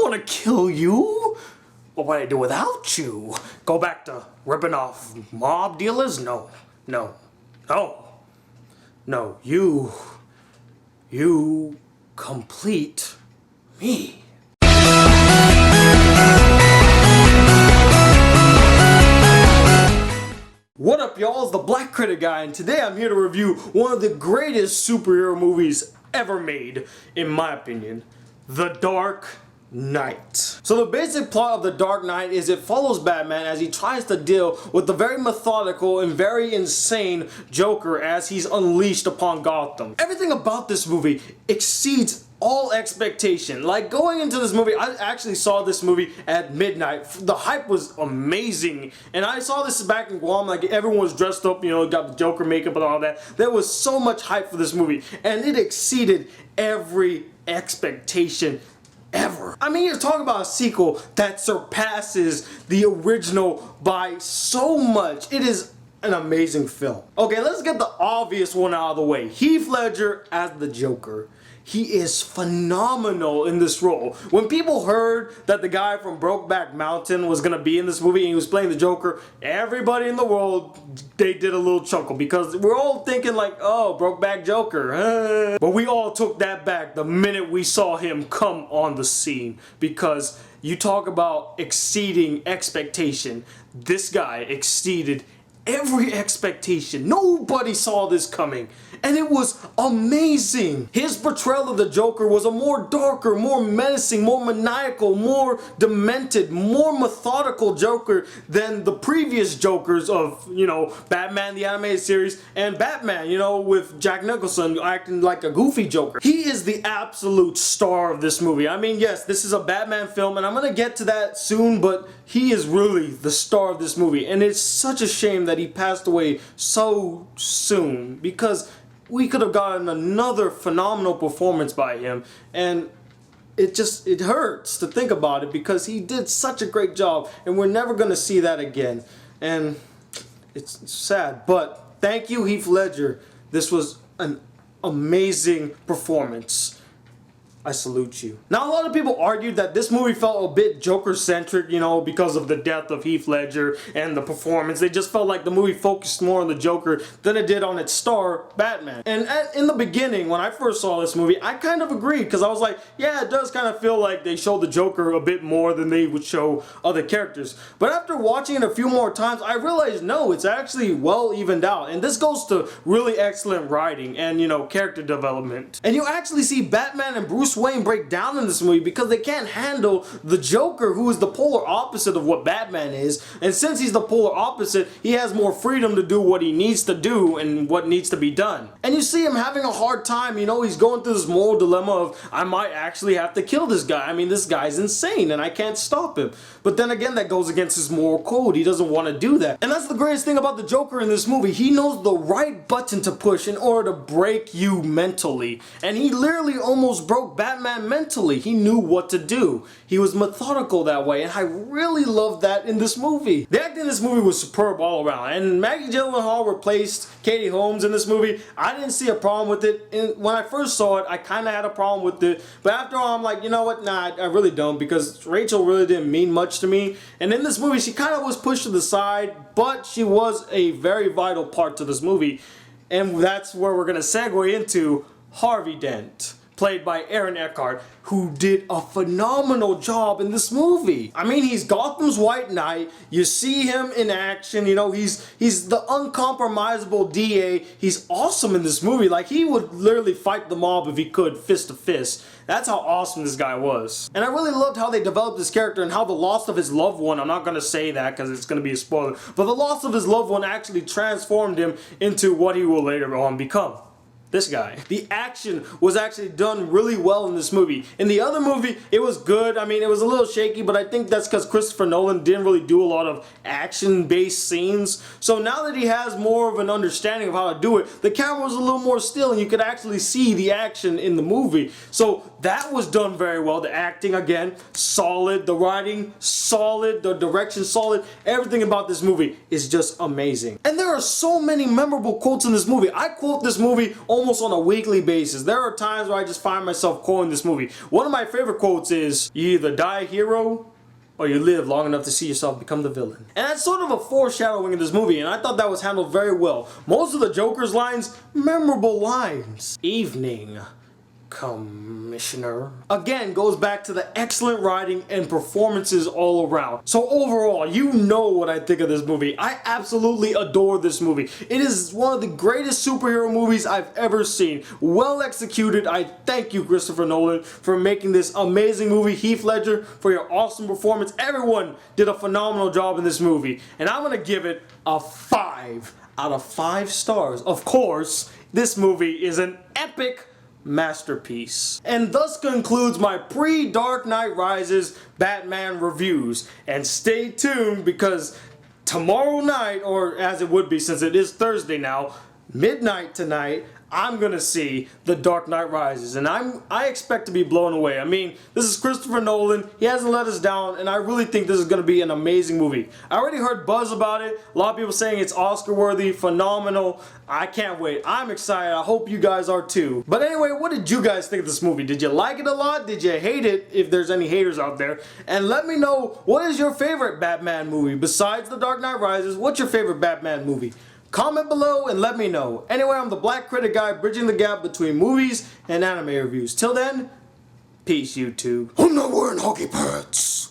gonna kill you. But what I do without you? Go back to ripping off mob dealers? No, no, no, no. You complete me. What up, y'all? It's the Black Critic Guy, and today I'm here to review one of the greatest superhero movies ever made, in my opinion, The Dark Knight. So the basic plot of The Dark Knight is it follows Batman as he tries to deal with the very methodical and very insane Joker as he's unleashed upon Gotham. Everything about this movie exceeds all expectation. Like, going into this movie, I actually saw this movie at midnight. The hype was amazing, and I saw this back in Guam. Like, everyone was dressed up, you know, got the Joker makeup and all that. There was so much hype for this movie, and it exceeded every expectation ever. I mean, you're talking about a sequel that surpasses the original by so much. It is an amazing film. Okay, let's get the obvious one out of the way. Heath Ledger as the Joker. He is phenomenal in this role. When people heard that the guy from Brokeback Mountain was gonna be in this movie and he was playing the Joker, everybody in the world, they did a little chuckle because we're all thinking like, oh, Brokeback Joker. But we all took that back the minute we saw him come on the scene, because you talk about exceeding expectation. This guy exceeded every expectation. Nobody saw this coming, and it was amazing. His portrayal of the Joker was a more darker, more menacing, more maniacal, more demented, more methodical Joker than the previous Jokers of, you know, Batman the Animated Series and Batman, you know, with Jack Nicholson acting like a goofy Joker. He is the absolute star of this movie. I mean, yes, this is a Batman film, and I'm gonna get to that soon, but he is really the star of this movie, and it's such a shame that he passed away so soon, because we could have gotten another phenomenal performance by him, and it hurts to think about it because he did such a great job, and we're never going to see that again, and it's sad. But thank you, Heath Ledger. This was an amazing performance. I salute you. Now, a lot of people argued that this movie felt a bit Joker-centric, you know, because of the death of Heath Ledger and the performance. They just felt like the movie focused more on the Joker than it did on its star, Batman. And in the beginning, when I first saw this movie, I kind of agreed, because I was like, yeah, it does kind of feel like they show the Joker a bit more than they would show other characters. But after watching it a few more times, I realized, no, it's actually well evened out. And this goes to really excellent writing and, you know, character development. And you actually see Batman and Bruce Wayne break down in this movie because they can't handle the Joker, who is the polar opposite of what Batman is, and since he's the polar opposite, he has more freedom to do what he needs to do and what needs to be done. And you see him having a hard time, you know, he's going through this moral dilemma of, I might actually have to kill this guy. I mean, this guy's insane and I can't stop him. But then again, that goes against his moral code. He doesn't want to do that. And that's the greatest thing about the Joker in this movie. He knows the right button to push in order to break you mentally. And he literally almost broke Batman mentally. He knew what to do. He was methodical that way, and I really loved that in this movie. The acting in this movie was superb all around, and Maggie Gyllenhaal replaced Katie Holmes in this movie. I didn't see a problem with it. And when I first saw it, I kind of had a problem with it, but after all, I'm like, you know what, nah, I really don't, because Rachel really didn't mean much to me, and in this movie, she kind of was pushed to the side, but she was a very vital part to this movie, and that's where we're going to segue into Harvey Dent, played by Aaron Eckhart, who did a phenomenal job in this movie. I mean, he's Gotham's White Knight. You see him in action, you know, he's the uncompromisable DA. He's awesome in this movie. Like, he would literally fight the mob if he could, fist to fist. That's how awesome this guy was. And I really loved how they developed this character and how the loss of his loved one, I'm not going to say that because it's going to be a spoiler, but the loss of his loved one actually transformed him into what he will later on become. This guy. The action was actually done really well in this movie. In the other movie, it was good. I mean, it was a little shaky, but I think that's because Christopher Nolan didn't really do a lot of action-based scenes. So now that he has more of an understanding of how to do it, the camera was a little more still and you could actually see the action in the movie. So that was done very well. The acting, again, solid. The writing, solid. The direction, solid. Everything about this movie is just amazing. And there are so many memorable quotes in this movie. I quote this movie almost almost on a weekly basis. There are times where I just find myself quoting this movie. One of my favorite quotes is, "You either die a hero, or you live long enough to see yourself become the villain." And that's sort of a foreshadowing in this movie, and I thought that was handled very well. Most of the Joker's lines, memorable lines. "Evening, Commissioner." Again, goes back to the excellent writing and performances all around. So overall, you know what I think of this movie. I absolutely adore this movie. It is one of the greatest superhero movies I've ever seen. Well executed. I thank you, Christopher Nolan, for making this amazing movie. Heath Ledger, for your awesome performance. Everyone did a phenomenal job in this movie. And I'm gonna give it a 5 out of 5 stars. Of course, this movie is an epic masterpiece. And thus concludes my pre-Dark Knight Rises Batman reviews. And stay tuned, because tomorrow night, or as it would be since it is Thursday now, midnight tonight, I'm gonna see The Dark Knight Rises, and I expect to be blown away. I mean, this is Christopher Nolan. He hasn't let us down, and I really think this is gonna be an amazing movie. I already heard buzz about it. A lot of people saying it's Oscar-worthy, phenomenal. I can't wait. I'm excited. I hope you guys are too. But anyway, what did you guys think of this movie? Did you like it a lot? Did you hate it, if there's any haters out there? And let me know, what is your favorite Batman movie? Besides The Dark Knight Rises, what's your favorite Batman movie? Comment below and let me know. Anyway, I'm the Black Critic Guy, bridging the gap between movies and anime reviews. Till then, peace, YouTube. I'm not wearing hockey pants.